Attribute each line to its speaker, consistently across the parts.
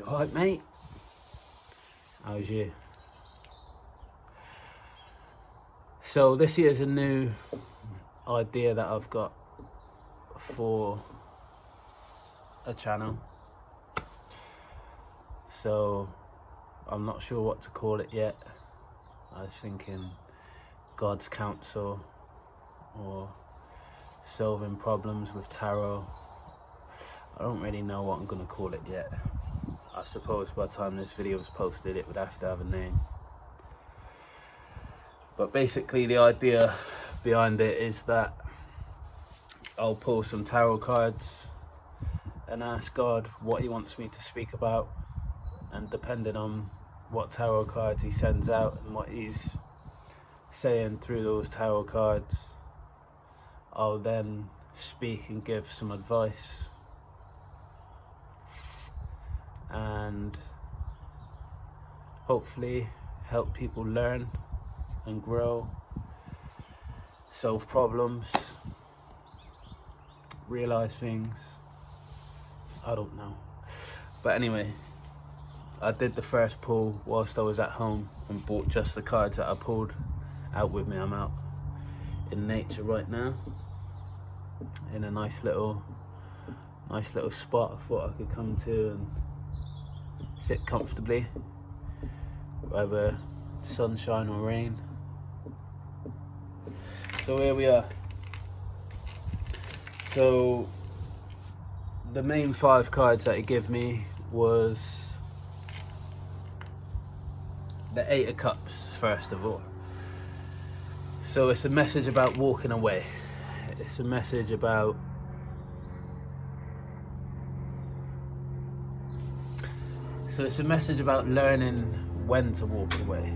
Speaker 1: Alright, mate. How's you? So this here's a new idea that I've got for a channel. So I'm not sure what to call it yet. I was thinking God's Counsel or Solving Problems with Tarot. I don't really know what I'm going to call it yet. I suppose by the time this video is posted it would have to have a name. But basically the idea behind it is that I'll pull some tarot cards and ask God what he wants me to speak about, and depending on what tarot cards he sends out and what he's saying through those tarot cards, I'll then speak and give some advice and hopefully help people learn and grow, solve problems, realize things. I don't know. But anyway, I did the first pull whilst I was at home and bought just the cards that I pulled out with me. I'm out in nature right now, in a nice little spot I thought I could come to and sit comfortably, whether sunshine or rain. So here we are. So the main 5 cards that he gave me was the 8 of Cups, first of all. So it's a message about walking away. It's a message about learning when to walk away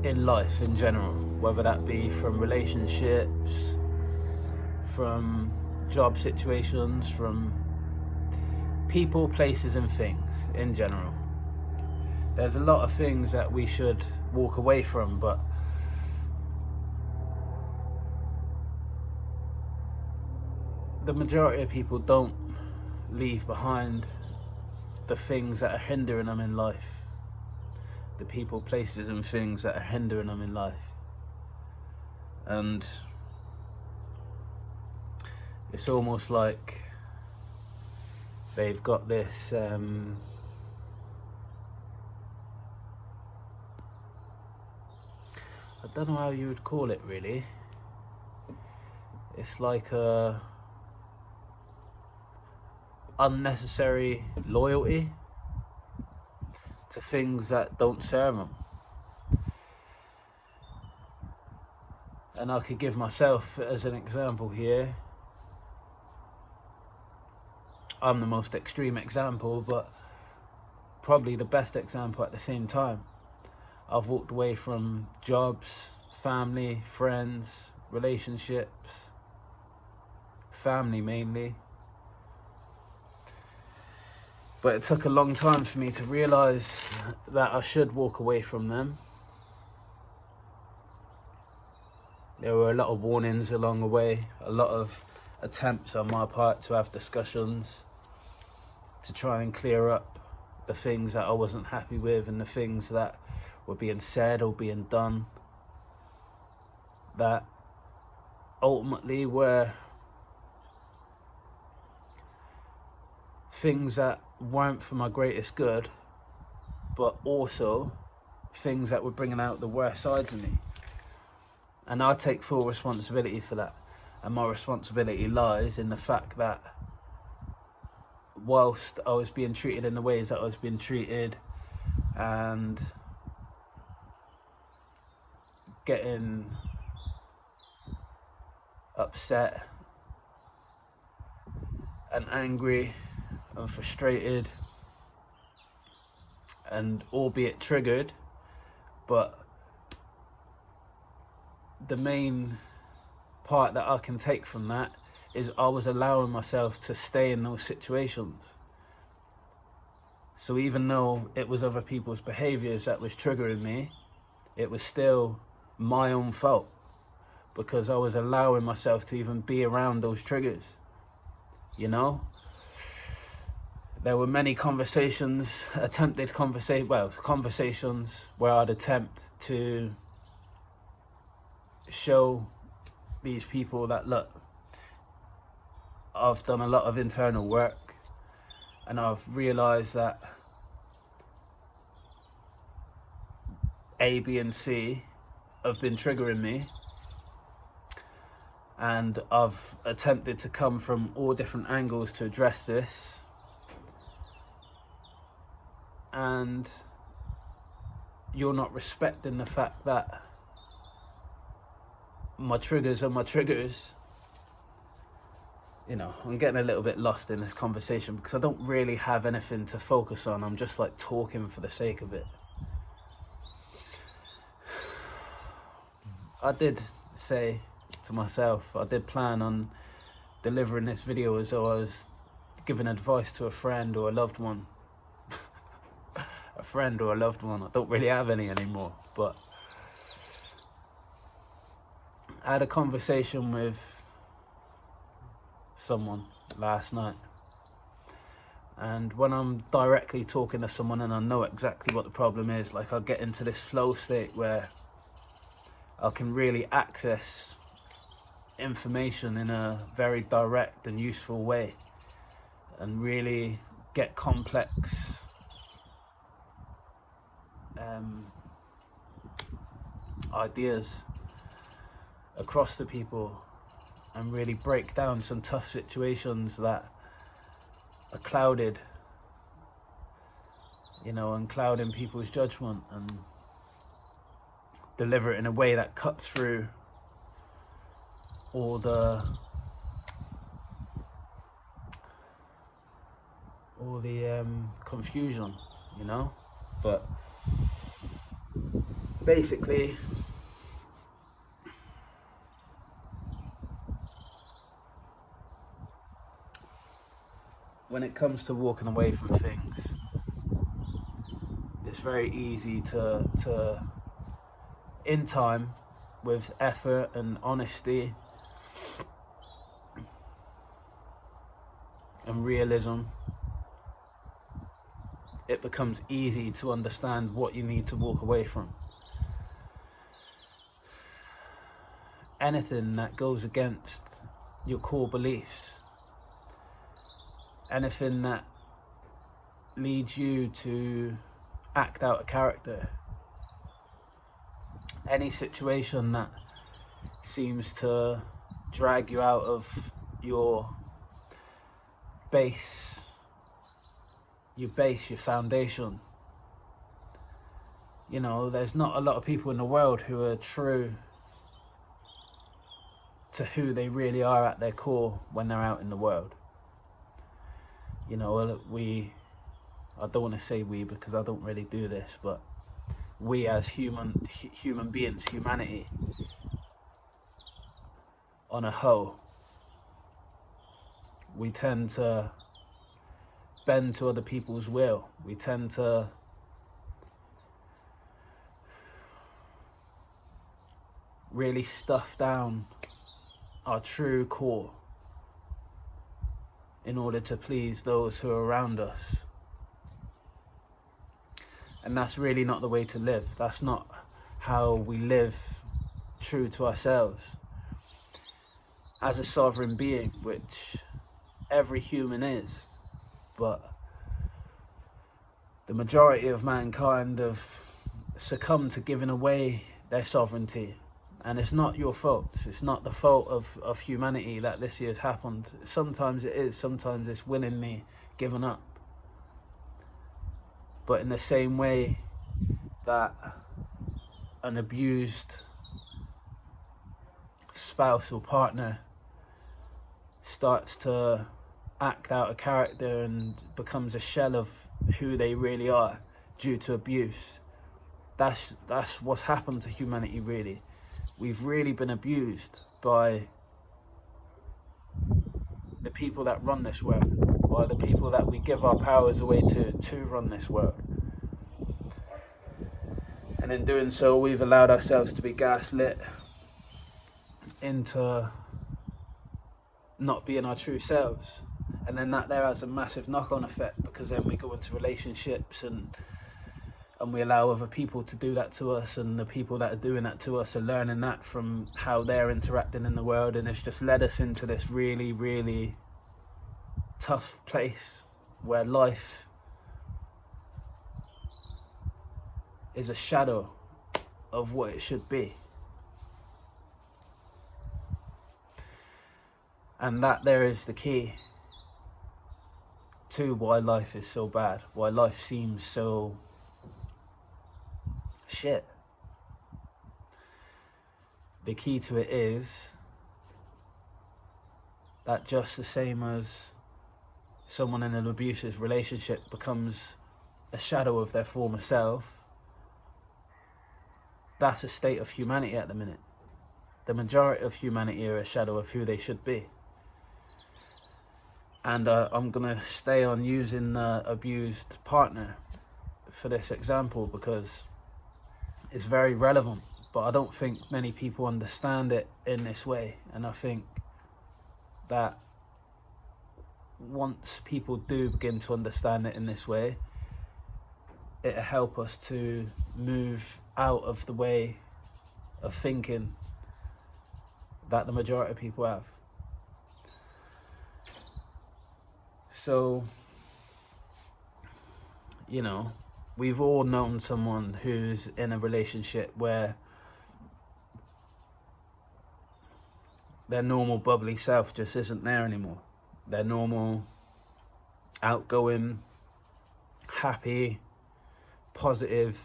Speaker 1: in life in general, whether that be from relationships, from job situations, from people, places and things in general. There's a lot of things that we should walk away from, but the majority of people don't leave behind the things that are hindering them in life, the people, places and things that are hindering them in life. And it's almost like they've got this I don't know how you would call it really. It's like a unnecessary loyalty to things that don't serve them. And I could give myself as an example here. I'm the most extreme example, but probably the best example at the same time. I've walked away from jobs, family, friends, relationships, family mainly. But it took a long time for me to realise that I should walk away from them. There were a lot of warnings along the way, a lot of attempts on my part to have discussions, to try and clear up the things that I wasn't happy with and the things that were being said or being done that ultimately were things that weren't for my greatest good, but also things that were bringing out the worst sides of me. And I take full responsibility for that. And my responsibility lies in the fact that whilst I was being treated in the ways that I was being treated and getting upset and angry and frustrated and albeit triggered, but the main part that I can take from that is I was allowing myself to stay in those situations. So even though it was other people's behaviours that was triggering me, it was still my own fault, because I was allowing myself to even be around those triggers, you know? there were many conversations where I'd attempt to show these people that, look, I've done a lot of internal work and I've realized that A, B and C have been triggering me, and I've attempted to come from all different angles to address this, and you're not respecting the fact that my triggers are my triggers. You know, I'm getting a little bit lost in this conversation because I don't really have anything to focus on. I'm just like talking for the sake of it. I did say to myself, I did plan on delivering this video as though I was giving advice to a friend or a loved one. A friend or a loved one. I don't really have any anymore, but I had a conversation with someone last night, and when I'm directly talking to someone and I know exactly what the problem is, like, I get into this flow state where I can really access information in a very direct and useful way and really get complex ideas across to people and really break down some tough situations that are clouded, you know, and clouding people's judgment, and deliver it in a way that cuts through all the confusion, you know. But basically, when it comes to walking away from things, it's very easy to in time, with effort and honesty and realism, it becomes easy to understand what you need to walk away from. Anything that goes against your core beliefs, anything that leads you to act out a character, any situation that seems to drag you out of your base, your foundation. You know, there's not a lot of people in the world who are true to who they really are at their core when they're out in the world. You know, I don't want to say we, because I don't really do this, but we as human beings, humanity on a whole, we tend to bend to other people's will. We tend to really stuff down our true core in order to please those who are around us. And that's really not the way to live. That's not how we live true to ourselves as a sovereign being, which every human is. But the majority of mankind have succumbed to giving away their sovereignty. And it's not your fault. It's not the fault of humanity that this year's happened. Sometimes it is. Sometimes it's willingly given up. But in the same way that an abused spouse or partner starts to act out a character and becomes a shell of who they really are due to abuse, that's what's happened to humanity, really. We've really been abused by the people that run this world, by the people that we give our powers away to run this world. And in doing so, we've allowed ourselves to be gaslit into not being our true selves. And then that there has a massive knock-on effect, because then we go into relationships and we allow other people to do that to us, and the people that are doing that to us are learning that from how they're interacting in the world, and it's just led us into this really, really tough place where life is a shadow of what it should be. And that there is the key to why life is so bad, why life seems so shit. The key to it is that just the same as someone in an abusive relationship becomes a shadow of their former self, that's a state of humanity at the minute. The majority of humanity are a shadow of who they should be. And I'm gonna stay on using the abused partner for this example because it's very relevant, but I don't think many people understand it in this way. And I think that once people do begin to understand it in this way, it'll help us to move out of the way of thinking that the majority of people have. So, you know, we've all known someone who's in a relationship where their normal bubbly self just isn't there anymore. Their normal, outgoing, happy, positive,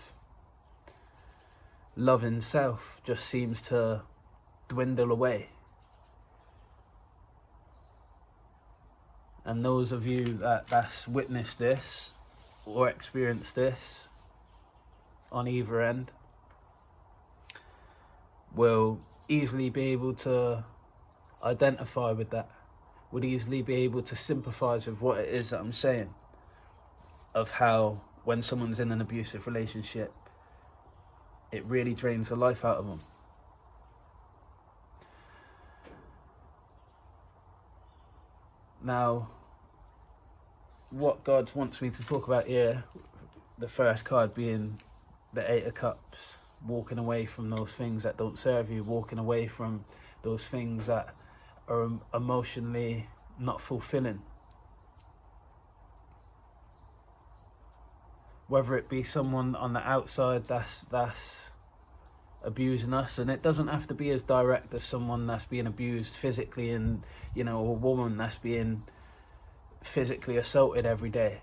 Speaker 1: loving self just seems to dwindle away. And those of you that's witnessed this or experienced this on either end will easily be able to identify with that, would easily be able to sympathize with what it is that I'm saying, of how when someone's in an abusive relationship, it really drains the life out of them. Now, what God wants me to talk about here, the first card being the Eight of Cups, walking away from those things that don't serve you, walking away from those things that are emotionally not fulfilling. Whether it be someone on the outside that's abusing us, and it doesn't have to be as direct as someone that's being abused physically, and you know, a woman that's being physically assaulted every day.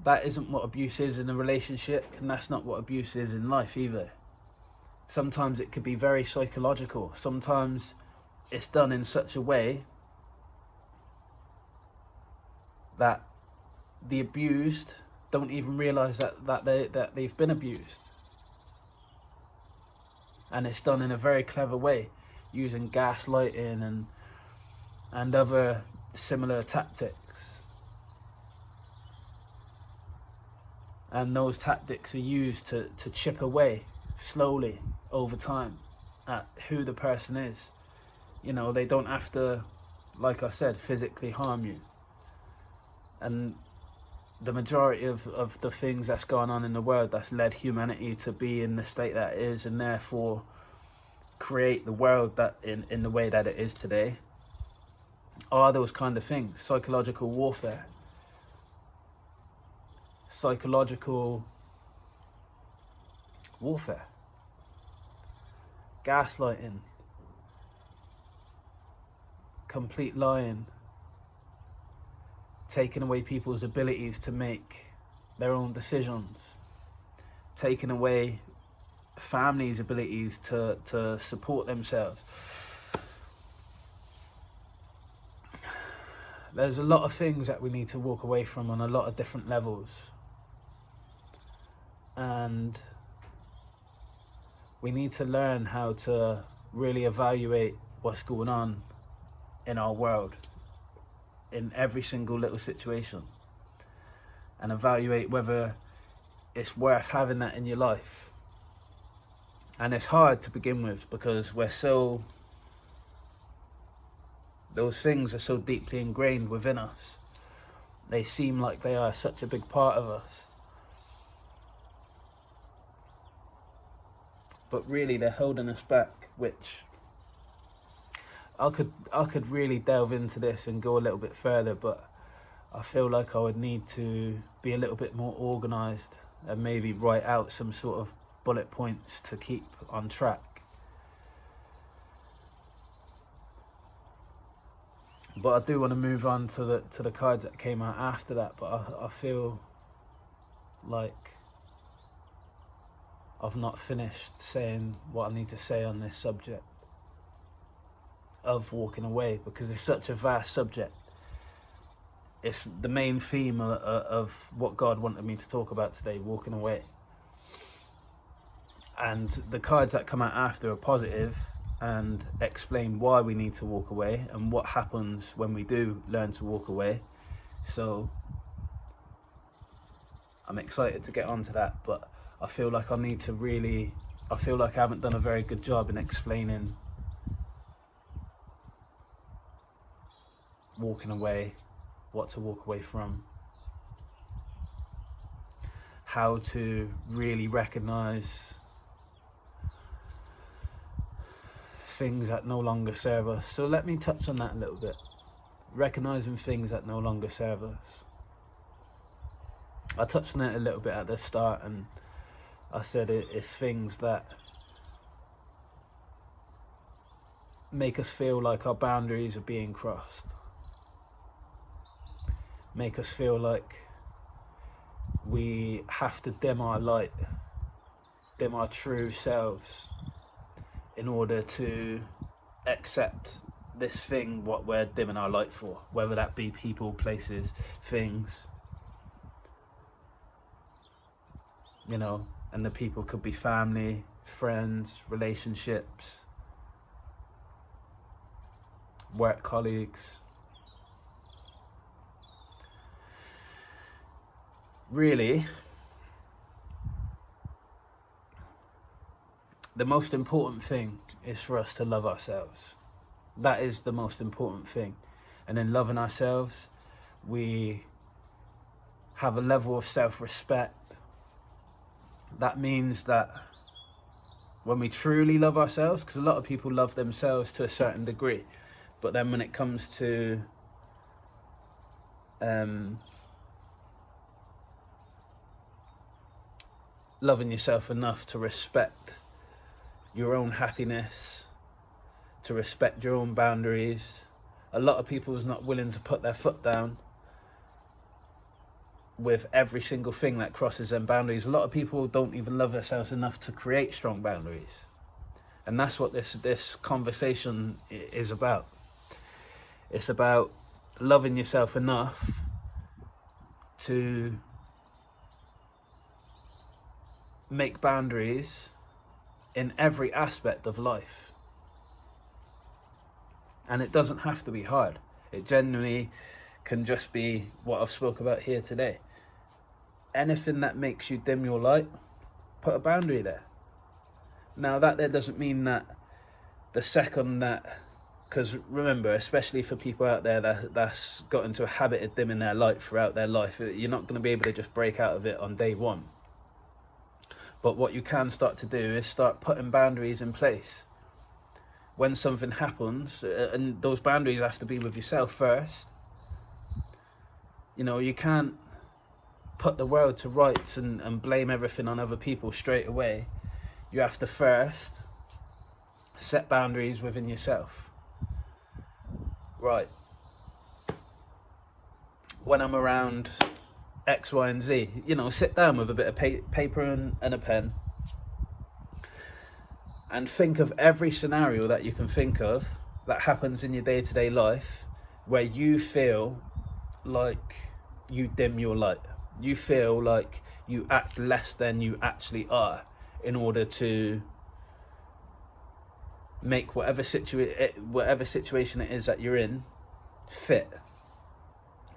Speaker 1: That isn't what abuse is in a relationship, and that's not what abuse is in life either. Sometimes it could be very psychological. Sometimes it's done in such a way that the abused don't even realize that they've been abused. And it's done in a very clever way, using gaslighting and other similar tactics. And those tactics are used to chip away slowly over time at who the person is. You know, they don't have to, like I said, physically harm you. And the majority of the things that's gone on in the world that's led humanity to be in the state that it is, and therefore create the world that in the way that it is today, are those kind of things. Psychological warfare, gaslighting, complete lying, taking away people's abilities to make their own decisions, taking away families' abilities to support themselves. There's a lot of things that we need to walk away from on a lot of different levels. And we need to learn how to really evaluate what's going on in our world, in every single little situation, and evaluate whether it's worth having that in your life. And it's hard to begin with because we're so Those things are so deeply ingrained within us. They seem like they are such a big part of us. But really they're holding us back, which I could really delve into this and go a little bit further, but I feel like I would need to be a little bit more organised and maybe write out some sort of bullet points to keep on track. But I do want to move on to the cards that came out after that, but I feel like I've not finished saying what I need to say on this subject of walking away, because it's such a vast subject. It's the main theme of what God wanted me to talk about today, walking away. And the cards that come out after are positive and explain why we need to walk away and what happens when we do learn to walk away. So I'm excited to get onto that, but I feel like I feel like I haven't done a very good job in explaining walking away, what to walk away from, how to really recognize things that no longer serve us. So let me touch on that a little bit. Recognizing things that no longer serve us. I touched on it a little bit at the start, and I said it's things that make us feel like our boundaries are being crossed. Make us feel like we have to dim our light, dim our true selves in order to accept this thing, what we're dimming our light for, whether that be people, places, things, you know, and the people could be family, friends, relationships, work colleagues. Really, the most important thing is for us to love ourselves. That is the most important thing. And in loving ourselves, we have a level of self-respect. That means that when we truly love ourselves, because a lot of people love themselves to a certain degree, but then when it comes to loving yourself enough to respect your own happiness, to respect your own boundaries, a lot of people is not willing to put their foot down with every single thing that crosses them boundaries. A lot of people don't even love themselves enough to create strong boundaries. And that's what this conversation is about. It's about loving yourself enough to make boundaries in every aspect of life. And it doesn't have to be hard. It genuinely can just be what I've spoke about here today. Anything that makes you dim your light, put a boundary there. Now that there doesn't mean that the second that, because remember, especially for people out there that's got into a habit of dimming their light throughout their life, you're not going to be able to just break out of it on day one. But what you can start to do is start putting boundaries in place. When something happens, and those boundaries have to be with yourself first. You know, you can't put the world to rights and blame everything on other people straight away. You have to first set boundaries within yourself. Right. When I'm around X, Y, and Z, you know, sit down with a bit of paper and a pen and think of every scenario that you can think of that happens in your day-to-day life where you feel like you dim your light. You feel like you act less than you actually are in order to make whatever situation it is that you're in fit.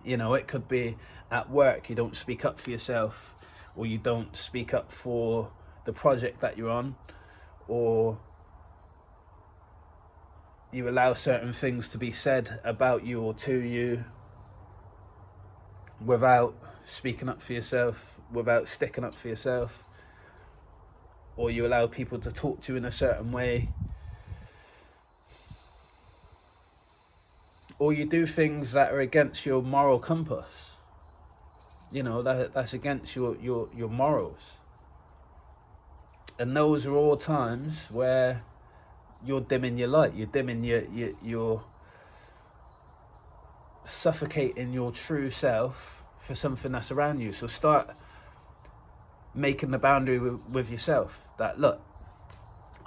Speaker 1: You know, it could be at work, you don't speak up for yourself, or you don't speak up for the project that you're on, or you allow certain things to be said about you or to you without speaking up for yourself, without sticking up for yourself, or you allow people to talk to you in a certain way, or you do things that are against your moral compass. You know, that's against your morals. And those are all times where you're dimming your light, you're dimming you're suffocating your true self for something that's around you. So start making the boundary with yourself that, look,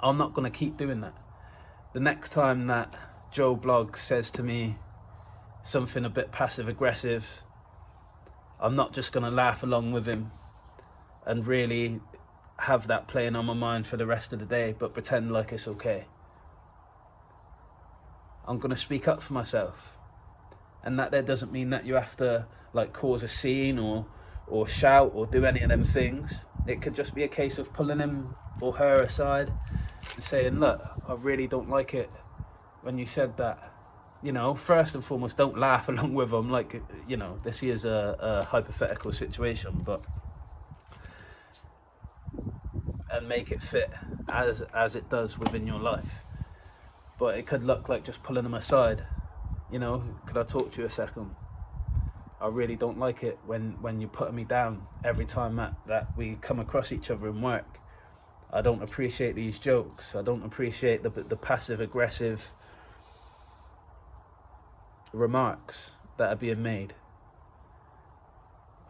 Speaker 1: I'm not going to keep doing that. The next time that Joe Bloggs says to me something a bit passive aggressive, I'm not just going to laugh along with him and really have that playing on my mind for the rest of the day, but pretend like it's okay. I'm going to speak up for myself. And that there doesn't mean that you have to like cause a scene or shout or do any of them things. It could just be a case of pulling him or her aside and saying, look, I really don't like it when you said that. You know, first and foremost, don't laugh along with them. Like, you know, this is a hypothetical situation, but and make it fit as it does within your life. But it could look like just pulling them aside. You know, could I talk to you a second? I really don't like it when you're putting me down every time that we come across each other in work. I don't appreciate these jokes. I don't appreciate the passive aggressive remarks that are being made.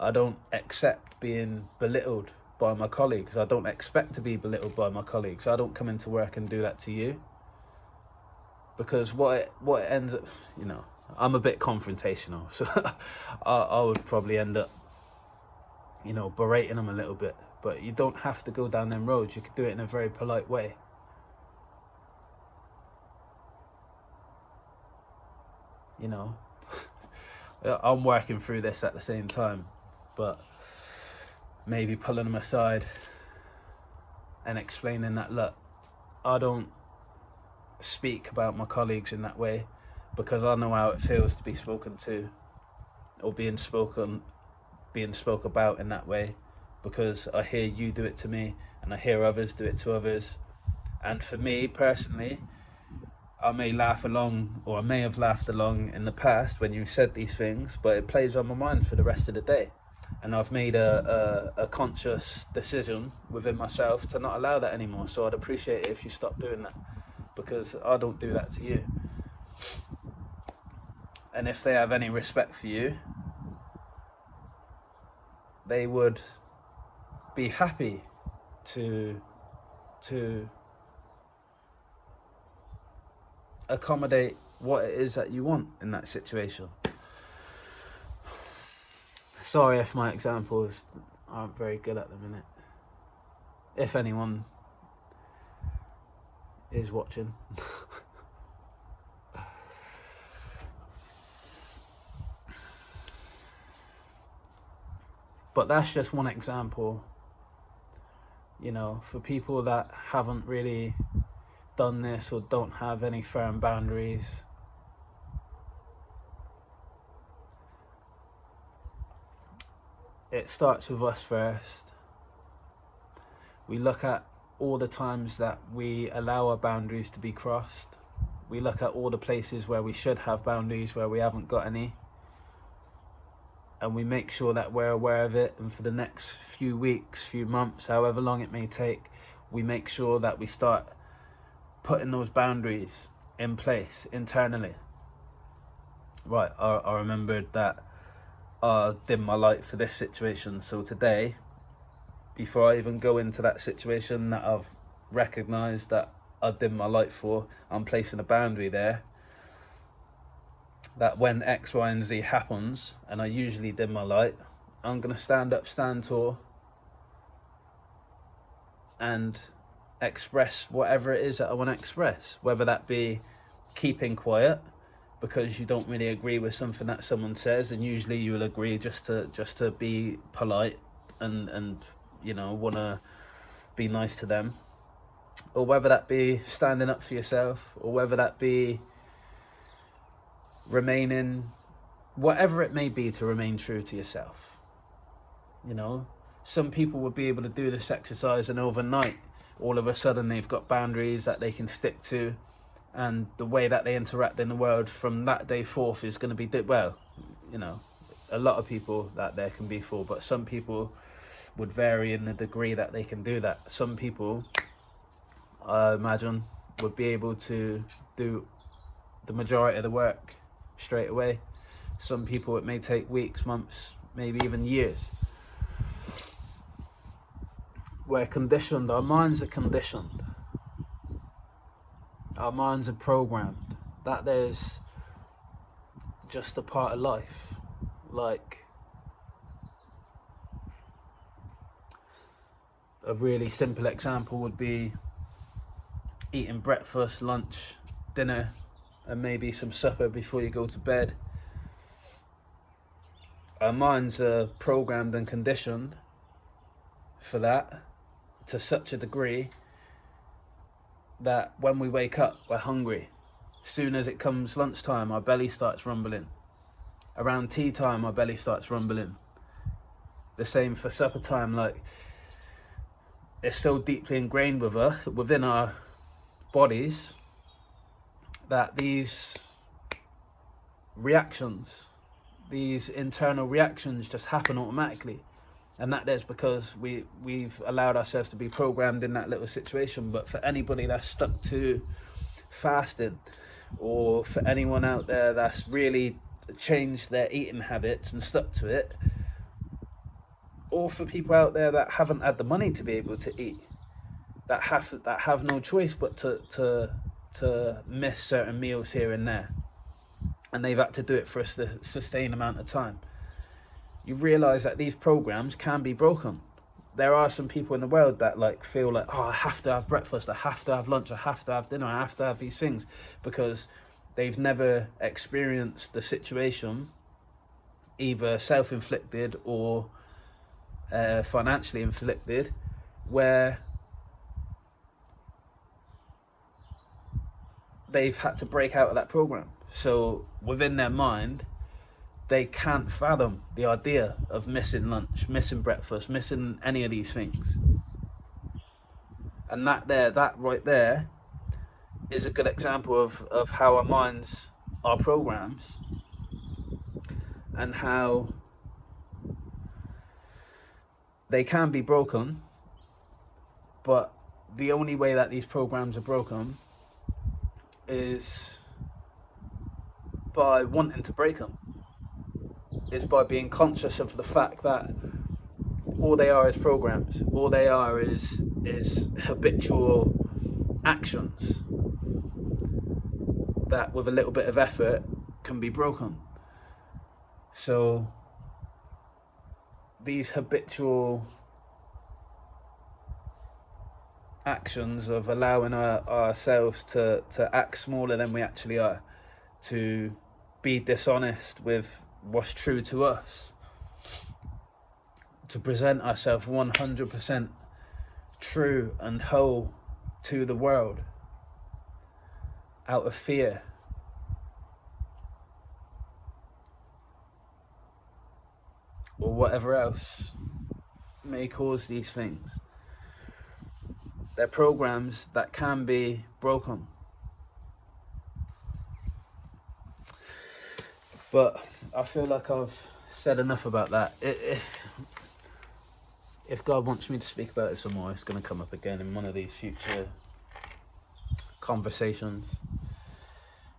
Speaker 1: I don't accept being belittled by my colleagues. I don't expect to be belittled by my colleagues. I don't come into work and do that to you. Because what it ends up, you know, I'm a bit confrontational, so I would probably end up, you know, berating them a little bit. But you don't have to go down them roads. You could do it in a very polite way. You know, I'm working through this at the same time, but maybe pulling them aside and explaining that, look, I don't speak about my colleagues in that way because I know how it feels to be spoken to or being spoke about in that way, because I hear you do it to me and I hear others do it to others. And for me personally, I may laugh along, or I may have laughed along in the past when you said these things, but it plays on my mind for the rest of the day. And I've made a conscious decision within myself to not allow that anymore. So I'd appreciate it if you stop doing that, because I don't do that to you. And if they have any respect for you, they would be happy to accommodate what it is that you want in that situation. Sorry if my examples aren't very good at the minute. If anyone is watching. But that's just one example, you know, for people that haven't really done this or don't have any firm boundaries. It starts with us first. We look at all the times that we allow our boundaries to be crossed. We look at all the places where we should have boundaries where we haven't got any. And we make sure that we're aware of it, and for the next few weeks, few months, however long it may take, we make sure that we start putting those boundaries in place internally. Right, I remembered that I dimmed my light for this situation, so today, before I even go into that situation that I've recognised that I dimmed my light for, I'm placing a boundary there. That when X, Y, and Z happens, and I usually dim my light, I'm going to stand up, stand tall, and express whatever it is that I want to express. Whether that be keeping quiet because you don't really agree with something that someone says, and usually you will agree just to be polite and you know, want to be nice to them. or whether that be standing up for yourself, or whether that be remaining, whatever it may be, to remain true to yourself. You know, some people would be able to do this exercise and overnight, all of a sudden they've got boundaries that they can stick to, and the way that they interact in the world from that day forth is going to be, well, you know, a lot of people that there can be for, but some people would vary in the degree that they can do that. Some people, I imagine, would be able to do the majority of the work straight away. Some people it may take weeks, months, maybe even years. We're conditioned, our minds are conditioned. Our minds are programmed that there's just a part of life. Like, a really simple example would be eating breakfast, lunch, dinner, and maybe some supper before you go to bed. Our minds are programmed and conditioned for that to such a degree that when we wake up, we're hungry. Soon as it comes lunchtime, our belly starts rumbling. Around tea time, our belly starts rumbling. The same for supper time. Like, it's so deeply ingrained with us, within our bodies, that these reactions, these internal reactions, just happen automatically. And that is because we've allowed ourselves to be programmed in that little situation. But for anybody that's stuck to fasting, or for anyone out there that's really changed their eating habits and stuck to it, or for people out there that haven't had the money to be able to eat, that have no choice but to miss certain meals here and there, and they've had to do it for a sustained amount of time, you realize that these programs can be broken. There are some people in the world that like feel like, oh, I have to have breakfast, I have to have lunch, I have to have dinner, I have to have these things, because they've never experienced the situation, either self-inflicted or financially inflicted, where they've had to break out of that program. So within their mind, they can't fathom the idea of missing lunch, missing breakfast, missing any of these things. And that right there is a good example of how our minds are programs, and how they can be broken, but the only way that these programs are broken is by wanting to break them, is by being conscious of the fact that all they are is programs, all they are is habitual actions that with a little bit of effort can be broken. So these habitual actions of allowing ourselves to act smaller than we actually are, to be dishonest with what's true to us, to present ourselves 100% true and whole to the world out of fear, or whatever else may cause these things. They're programs that can be broken. But I feel like I've said enough about that. If God wants me to speak about it some more, it's going to come up again in one of these future conversations.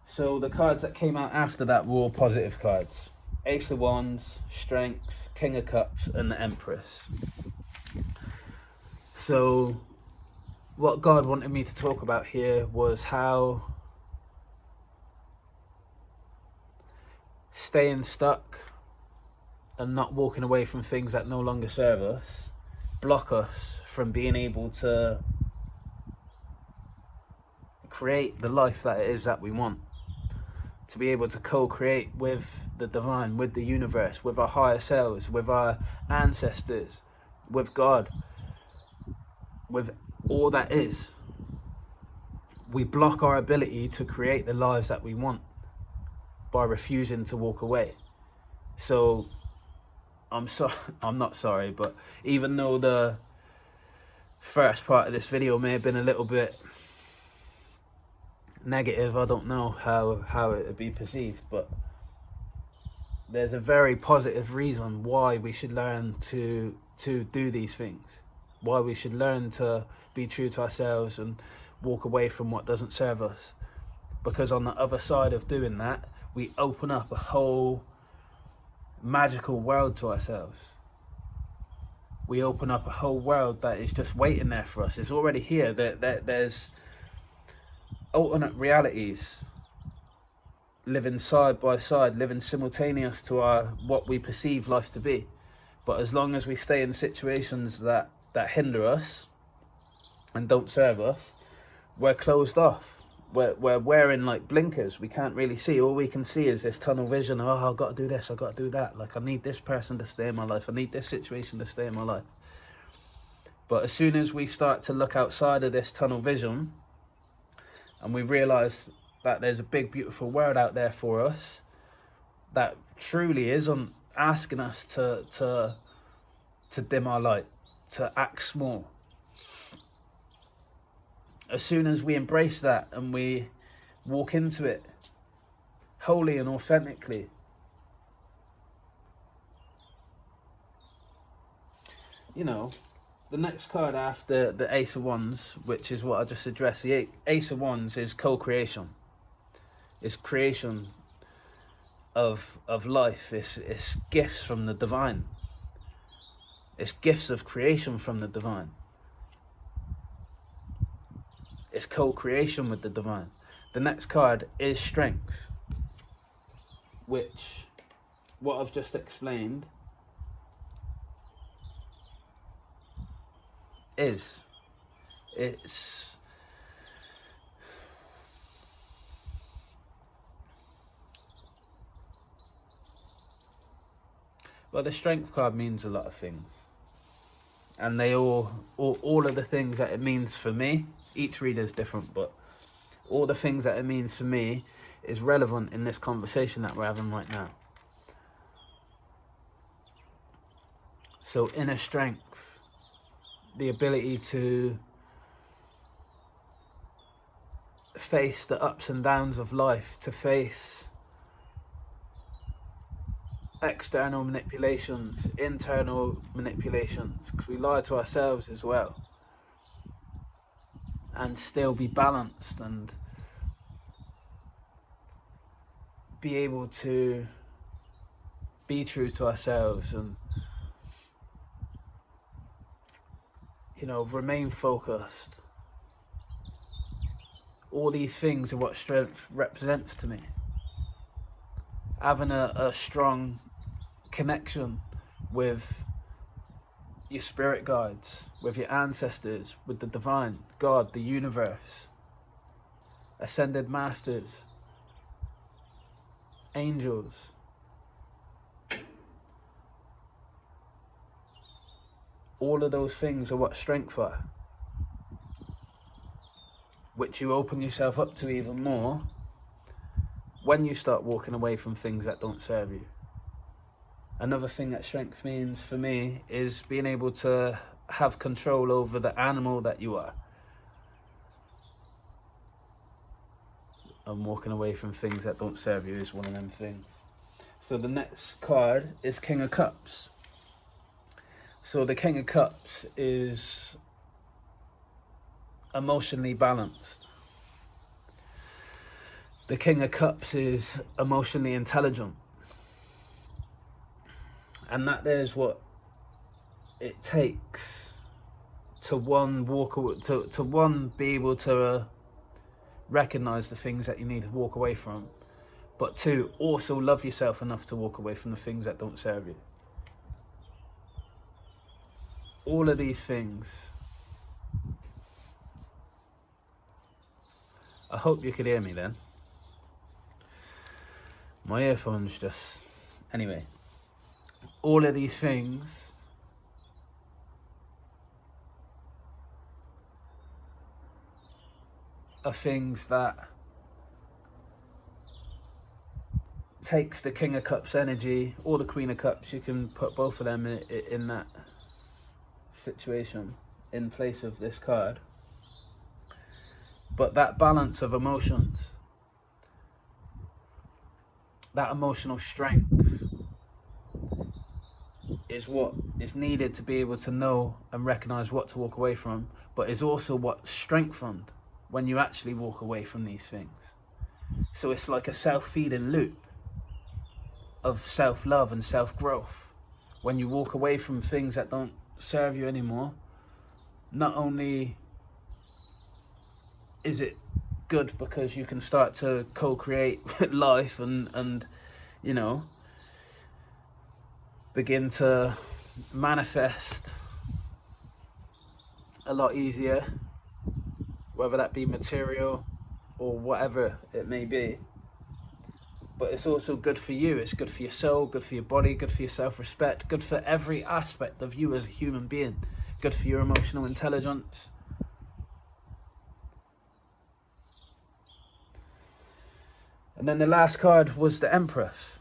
Speaker 1: So the cards that came out after that were all positive cards. Ace of Wands, Strength, King of Cups, and the Empress. So what God wanted me to talk about here was how staying stuck and not walking away from things that no longer serve us block us from being able to create the life that it is that we want, to be able to co-create with the divine, with the universe, with our higher selves, with our ancestors, with God, with all that is. we block our ability to create the lives that we want by refusing to walk away. So I'm not sorry, but even though the first part of this video may have been a little bit negative, I don't know how it would be perceived, but there's a very positive reason why we should learn to do these things, why we should learn to be true to ourselves and walk away from what doesn't serve us. Because on the other side of doing that, we open up a whole magical world to ourselves. We open up a whole world that is just waiting there for us. It's already here. There's alternate realities living side by side, living simultaneous to what we perceive life to be. But as long as we stay in situations that hinder us and don't serve us, we're closed off. We're wearing like blinkers. We can't really see. All we can see is this tunnel vision. Oh, I've got to do this, I've got to do that. Like, I need this person to stay in my life. I need this situation to stay in my life. But as soon as we start to look outside of this tunnel vision and we realize that there's a big, beautiful world out there for us that truly isn't asking us to dim our light, to act small. As soon as we embrace that and we walk into it wholly and authentically, you know, the next card after the Ace of Wands, which is what I just addressed, the Ace of Wands is co-creation. It's creation of life. It's gifts from the divine. It's gifts of creation from the divine. It's co-creation with the divine. The next card is Strength, which, what I've just explained, it's well, the Strength card means a lot of things, and they all of the things that it means for me, each reader is different, but all the things that it means for me is relevant in this conversation that we're having right now. So inner strength, the ability to face the ups and downs of life, to face external manipulations, internal manipulations, because we lie to ourselves as well, and still be balanced and be able to be true to ourselves and, you know, remain focused. All these things are what strength represents to me. Having a strong connection with your spirit guides, with your ancestors, with the divine, God, the universe, ascended masters, angels. All of those things are what strength are, which you open yourself up to even more when you start walking away from things that don't serve you. Another thing that strength means for me is being able to have control over the animal that you are. And walking away from things that don't serve you is one of them things. So the next card is King of Cups. So the King of Cups is emotionally balanced. The King of Cups is emotionally intelligent. And that is what it takes to one be able to recognize the things that you need to walk away from, but two, also love yourself enough to walk away from the things that don't serve you. All of these things, I hope you could hear me then. My earphones just, anyway. All of these things are things that takes the King of Cups energy or the Queen of Cups. You can put both of them in that situation in place of this card. But that balance of emotions, that emotional strength, is what is needed to be able to know and recognize what to walk away from, but is also what's strengthened when you actually walk away from these things. So it's like a self-feeding loop of self-love and self-growth. When you walk away from things that don't serve you anymore, not only is it good because you can start to co-create life and you know, begin to manifest a lot easier, whether that be material or whatever it may be. But it's also good for you. It's good for your soul, good for your body, good for your self-respect, good for every aspect of you as a human being, good for your emotional intelligence. And then the last card was the Empress.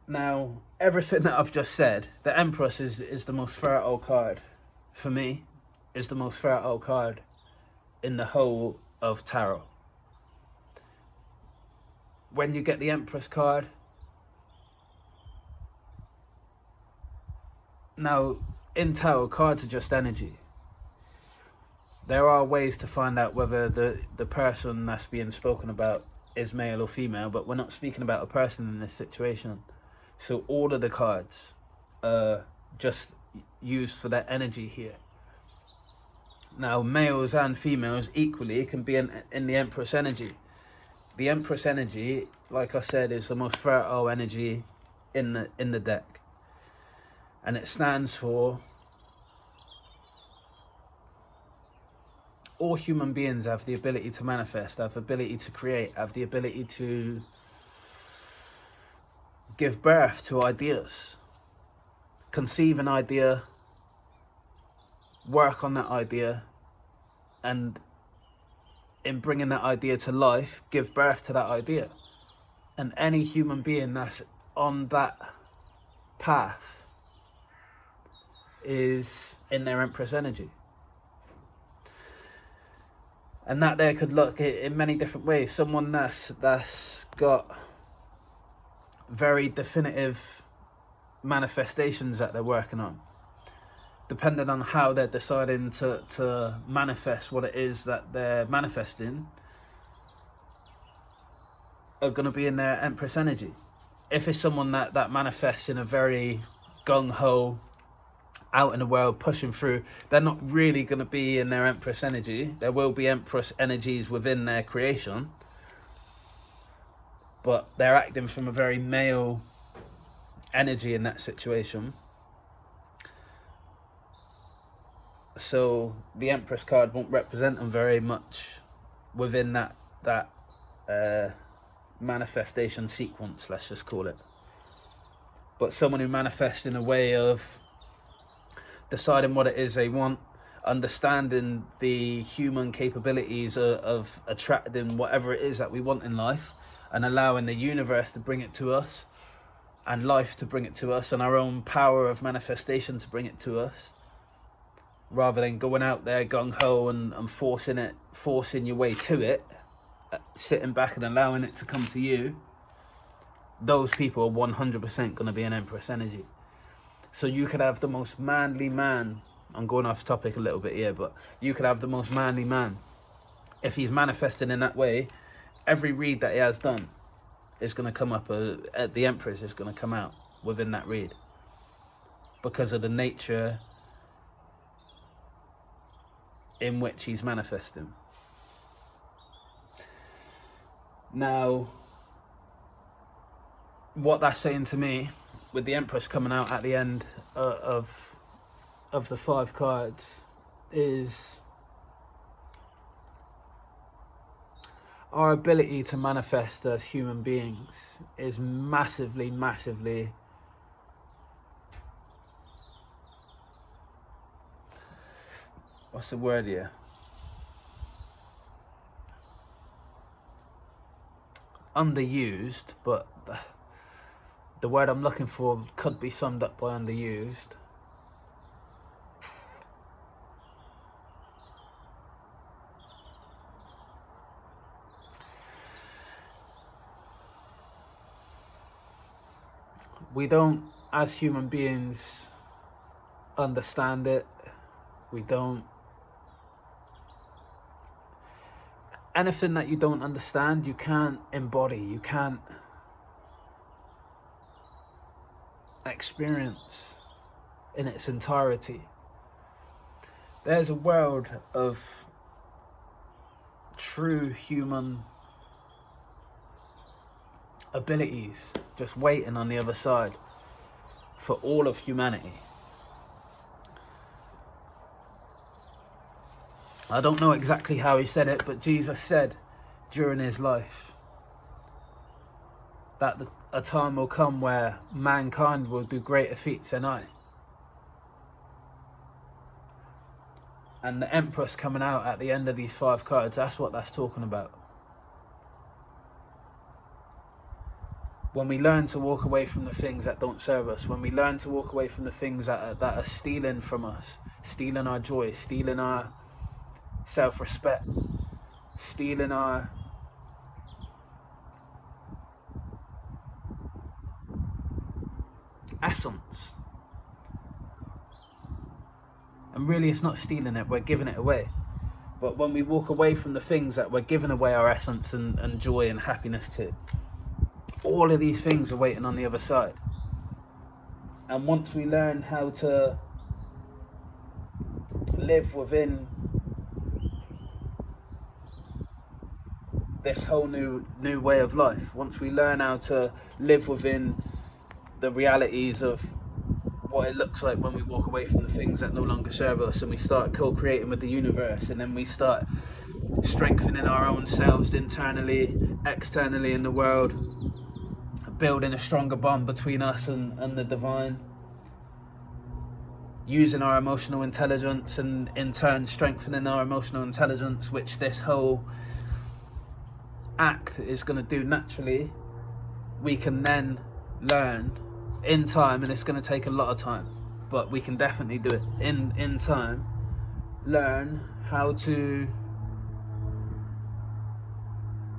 Speaker 1: Now, everything that I've just said, the Empress is the most fertile card, for me, is the most fertile card in the whole of tarot. When you get the Empress card, now in tarot, cards are just energy. There are ways to find out whether the person that's being spoken about is male or female, but we're not speaking about a person in this situation. So all of the cards are just used for that energy here. Now, males and females equally can be in the Empress energy. The Empress energy, like I said, is the most fertile energy in the deck. And it stands for all human beings have the ability to manifest, have the ability to create, have the ability to give birth to ideas, conceive an idea, work on that idea, and in bringing that idea to life, give birth to that idea. And any human being that's on that path is in their Empress energy. And that there could look in many different ways. Someone that's got very definitive manifestations that they're working on, depending on how they're deciding to manifest what it is that they're manifesting, are going to be in their Empress energy. If it's someone that manifests in a very gung-ho, out in the world, pushing through, they're not really going to be in their Empress energy. There will be Empress energies within their creation, but they're acting from a very male energy in that situation. So the Empress card won't represent them very much within that manifestation sequence, let's just call it. But someone who manifests in a way of deciding what it is they want, understanding the human capabilities of attracting whatever it is that we want in life, and allowing the universe to bring it to us, and life to bring it to us, and our own power of manifestation to bring it to us, rather than going out there gung-ho and forcing your way to it, sitting back and allowing it to come to you. Those people are 100% going to be an Empress energy. So you could have the most manly man, I'm going off topic a little bit here, but you could have the most manly man. If he's manifesting in that way, every read that he has done is going to come up, the Empress is going to come out within that read, because of the nature in which he's manifesting. Now, what that's saying to me, with the Empress coming out at the end of the 5 cards, is our ability to manifest as human beings is massively, massively what's the word here? underused, but the word I'm looking for could be summed up by underused. We don't, as human beings, understand it. We don't. Anything that you don't understand, you can't embody, you can't experience in its entirety. There's a world of true human abilities just waiting on the other side for all of humanity. I don't know exactly how he said it, but Jesus said during his life that a time will come where mankind will do greater feats than I. And the Empress coming out at the end of these 5 cards, that's what that's talking about. When we learn to walk away from the things that don't serve us, when we learn to walk away from the things that are stealing from us, stealing our joy, stealing our self-respect, stealing our essence. And really it's not stealing it, we're giving it away. But when we walk away from the things that we're giving away our essence and joy and happiness to, all of these things are waiting on the other side. And once we learn how to live within this whole new way of life, once we learn how to live within the realities of what it looks like when we walk away from the things that no longer serve us, and we start co-creating with the universe, and then we start strengthening our own selves internally, externally in the world, building a stronger bond between us and the divine, using our emotional intelligence, and in turn strengthening our emotional intelligence, which this whole act is going to do naturally. We can then learn in time, and it's going to take a lot of time, but we can definitely do it in time, learn how to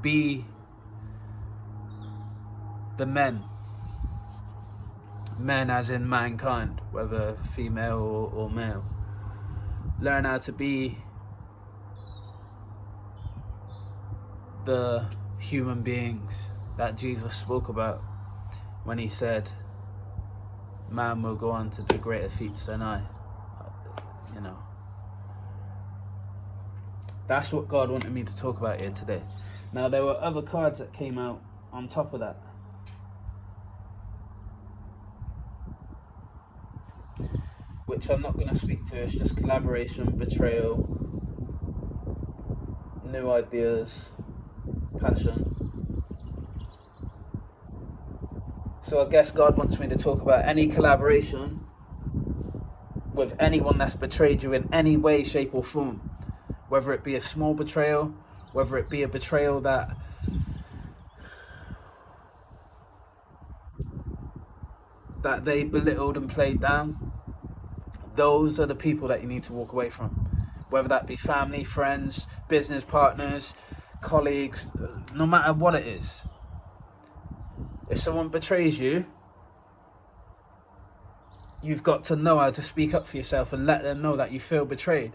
Speaker 1: be the men as in mankind, whether female or male. Learn how to be the human beings that Jesus spoke about when he said, man will go on to do greater feats than I. You know, that's what God wanted me to talk about here today. Now, there were other cards that came out on top of that, which I'm not going to speak to. It's just collaboration, betrayal, new ideas, passion. So I guess God wants me to talk about any collaboration with anyone that's betrayed you in any way, shape or form. Whether it be a small betrayal, whether it be a betrayal that they belittled and played down. Those are the people that you need to walk away from. Whether that be family, friends, business partners, colleagues, no matter what it is. If someone betrays you, you've got to know how to speak up for yourself and let them know that you feel betrayed.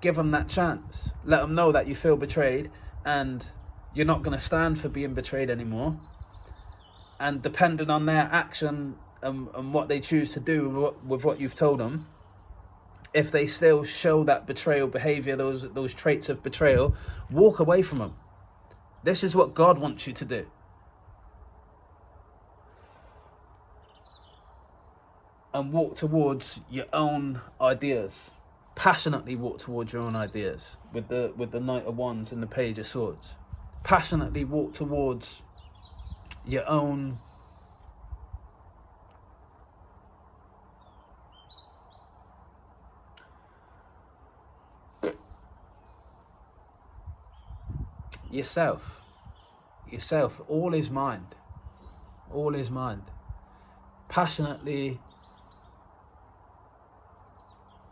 Speaker 1: Give them that chance. Let them know that you feel betrayed and you're not going to stand for being betrayed anymore. And depending on their action and what they choose to do with what you've told them, if they still show that betrayal behavior, those traits of betrayal, walk away from them. This is what God wants you to do. And walk towards your own ideas. Passionately walk towards your own ideas with the Knight of Wands and the Page of Swords. Passionately walk towards your own yourself. yourself. All is mind. All is mind. Passionately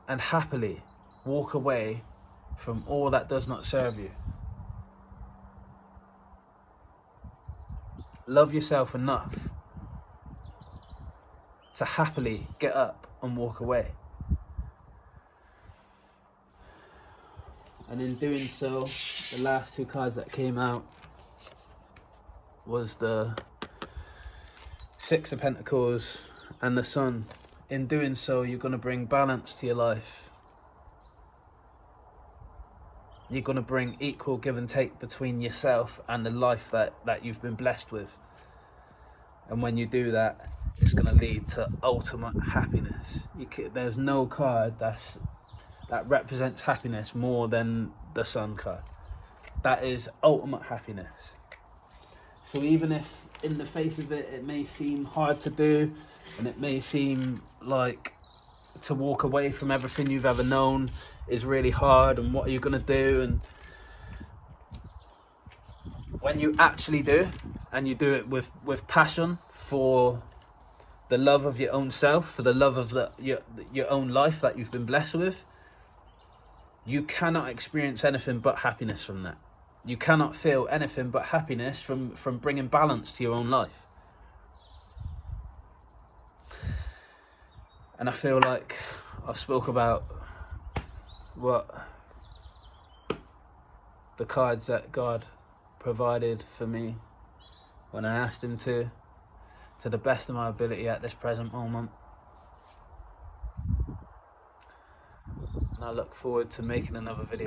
Speaker 1: and happily walk away from all that does not serve you. Love yourself enough to happily get up and walk away. And in doing so, the last two cards that came out was the Six of Pentacles and the Sun. In doing so, you're going to bring balance to your life. You're going to bring equal give and take between yourself and the life that you've been blessed with. And when you do that, it's going to lead to ultimate happiness. There's no card that represents happiness more than the Sun card. That is ultimate happiness. So even if in the face of it, it may seem hard to do, and it may seem like to walk away from everything you've ever known is really hard, and what are you going to do? And when you actually do, and you do it with passion for the love of your own self, for the love of your own life that you've been blessed with, you cannot experience anything but happiness from that. You cannot feel anything but happiness from bringing balance to your own life. And I feel like I've spoke about what the cards that God provided for me when I asked him to the best of my ability at this present moment. And I look forward to making another video.